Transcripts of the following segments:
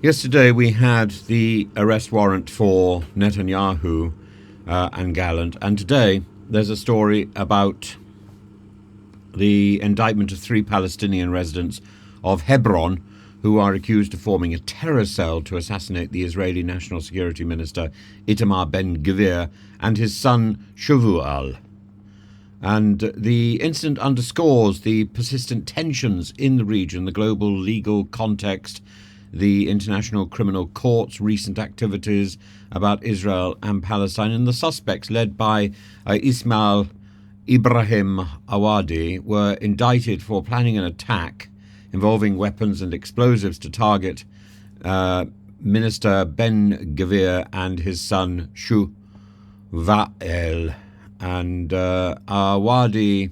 Yesterday we had the arrest warrant for Netanyahu and Gallant, and today there's a story about the indictment of 3 Palestinian residents of Hebron who are accused of forming a terror cell to assassinate the Israeli National Security Minister Itamar ben-gvir and his son Shuvael. And the incident underscores the persistent tensions in the region, the global legal context, the International Criminal Court's recent activities about Israel and Palestine, and the suspects, led by Ismail Ibrahim Awadi, were indicted for planning an attack involving weapons and explosives to target Minister ben-gvir and his son Shuvael. And Awadi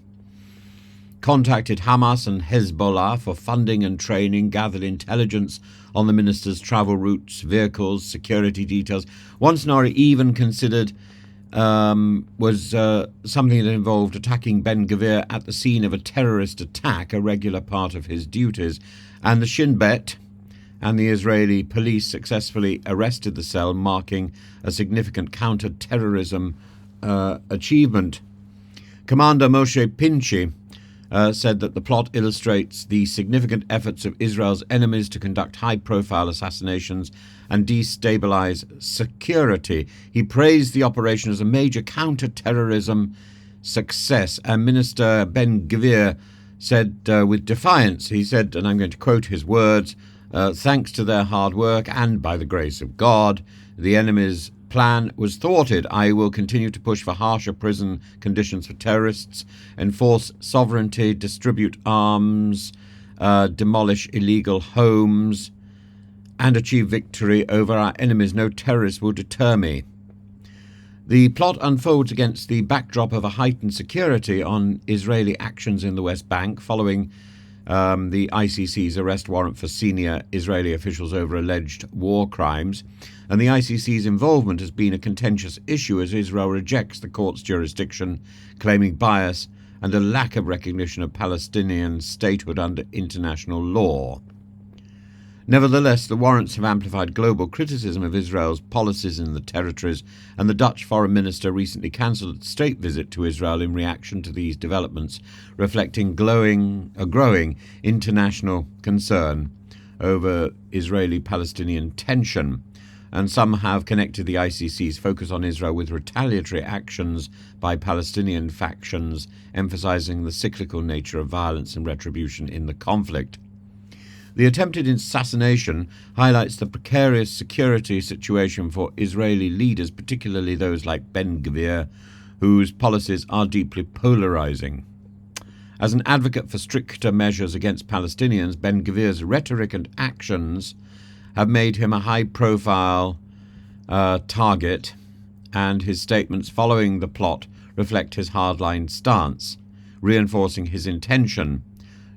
contacted Hamas and Hezbollah for funding and training, gathered intelligence on the minister's travel routes, vehicles, security details. One scenario even considered was something that involved attacking ben-gvir at the scene of a terrorist attack, a regular part of his duties. And the Shin Bet and the Israeli police successfully arrested the cell, marking a significant counter-terrorism achievement. Commander Moshe Pinchi said that the plot illustrates the significant efforts of Israel's enemies to conduct high-profile assassinations and destabilize security. He praised the operation as a major counter-terrorism success, and Minister ben-gvir said with defiance, he said, and I'm going to quote his words, "Thanks to their hard work and by the grace of God, the enemy's plan was thwarted. I will continue to push for harsher prison conditions for terrorists, enforce sovereignty, distribute arms, demolish illegal homes, and achieve victory over our enemies. No terrorist will deter me." The plot unfolds against the backdrop of a heightened security on Israeli actions in the West Bank following the ICC's arrest warrant for senior Israeli officials over alleged war crimes. And the ICC's involvement has been a contentious issue as Israel rejects the court's jurisdiction, claiming bias and a lack of recognition of Palestinian statehood under international law. Nevertheless, the warrants have amplified global criticism of Israel's policies in the territories, and the Dutch foreign minister recently cancelled a state visit to Israel in reaction to these developments, reflecting a growing international concern over Israeli-Palestinian tension. And some have connected the ICC's focus on Israel with retaliatory actions by Palestinian factions, emphasizing the cyclical nature of violence and retribution in the conflict. The attempted assassination highlights the precarious security situation for Israeli leaders, particularly those like ben-gvir, whose policies are deeply polarizing. As an advocate for stricter measures against Palestinians, ben-gvir's rhetoric and actions have made him a high-profile target, and his statements following the plot reflect his hardline stance, reinforcing his intention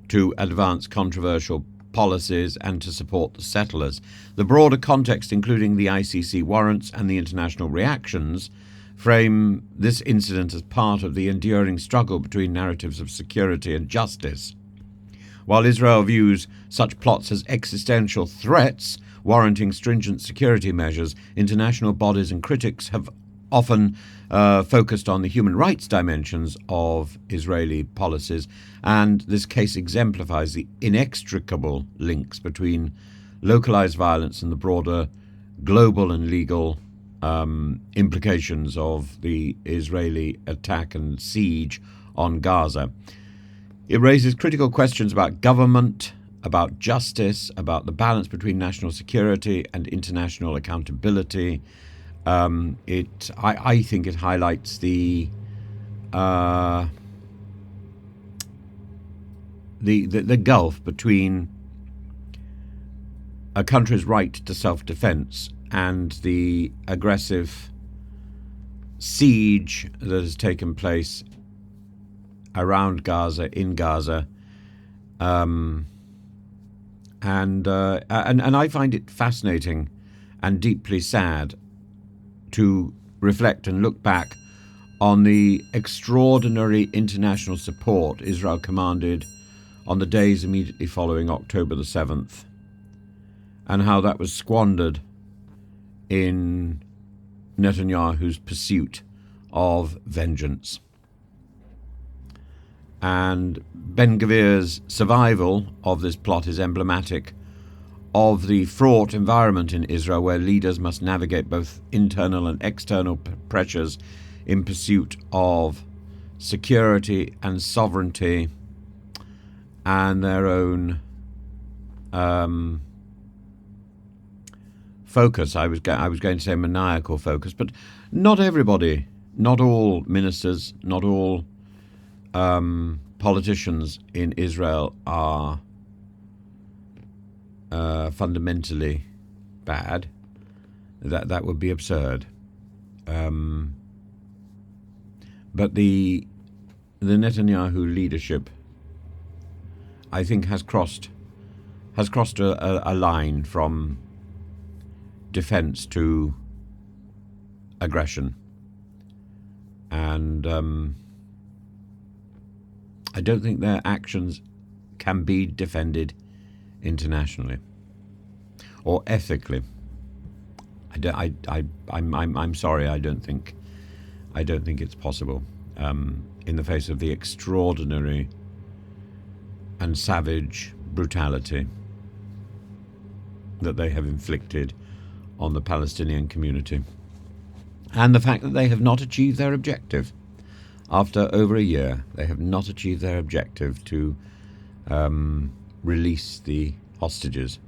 to advance controversial policies and to support the settlers. The broader context, including the ICC warrants and the international reactions, frame this incident as part of the enduring struggle between narratives of security and justice. While Israel views such plots as existential threats, warranting stringent security measures, international bodies and critics have often focused on the human rights dimensions of Israeli policies, and this case exemplifies the inextricable links between localized violence and the broader global and legal implications of the Israeli attack and siege on Gaza. It raises critical questions about government, about justice, about the balance between national security and international accountability. I think it highlights the gulf between a country's right to self-defense and the aggressive siege that has taken place around Gaza, in Gaza, and I find it fascinating and deeply sad to reflect and look back on the extraordinary international support Israel commanded on the days immediately following October the 7th. and how that was squandered in Netanyahu's pursuit of vengeance. And Ben-Gvir's survival of this plot is emblematic of the fraught environment in Israel, where leaders must navigate both internal and external pressures in pursuit of security and sovereignty and their own focus. I was going to say maniacal focus, but not everybody, not all ministers, not all politicians in Israel are fundamentally bad. That would be absurd. But the Netanyahu leadership, I think, has crossed a line from defense to aggression, and I don't think their actions can be defended internationally or ethically. I'm sorry. I don't think it's possible in the face of the extraordinary and savage brutality that they have inflicted on the Palestinian community, and the fact that they have not achieved their objective. After over a year, they have not achieved their objective to release the hostages.